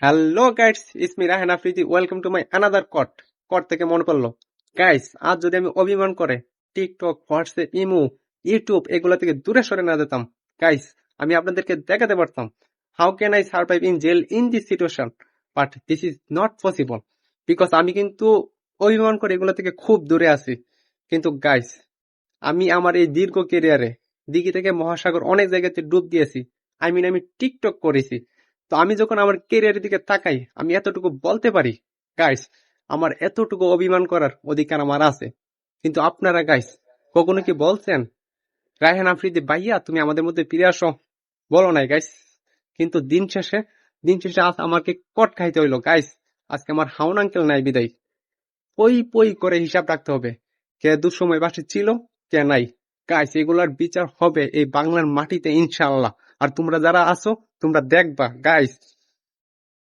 Hello guys, it's me Rahan Afridi. Welcome to my another কট থেকে মনে পড়লো গাইস, আজ যদি আমি অভিমান করে টিকটক, হোয়াটসঅ্যাপ, ইমো, ইউটিউব এগুলা থেকে দূরে সরে না যেতাম গাইস, আমি আপনাদেরকে দেখাতে পারতাম how can I survive in jail in this situation. But this is not possible because আমি কিন্তু অভিমান করে এগুলা থেকে খুব দূরে আছি। কিন্তু গাইস, আমি আমার এই দীর্ঘ কেরিয়ারে দিঘি থেকে মহাসাগর অনেক জায়গাতে ডুব দিয়েছি। আমি টিকটক করেছি। তো আমি যখন আমার কেরিয়ারের দিকে তাকাই, আমি এতটুকু বলতে পারি গাইস, আমার এতটুকু অভিমান করার অধিকার আমার আছে। কিন্তু আপনারা গাইস কখনো কি বলছেন রায়হান আফ্রিদি ভাইয়া তুমি আমাদের মধ্যে ফিরে আসো? বলো নাই গাইস। কিন্তু দিন শেষে আজ আমাকে কট খাইতে হইলো গাইস। আজকে আমার হাউন আঙ্কেল নাই বিদায় পই পই করে হিসাব রাখতে হবে কে দুঃসময় বাসে ছিল, কে নাই। গাইস এগুলার বিচার হবে এই বাংলার মাটিতে ইনশাআল্লাহ। আর তোমরা যারা আছো তোমরা দেখবা গাইস,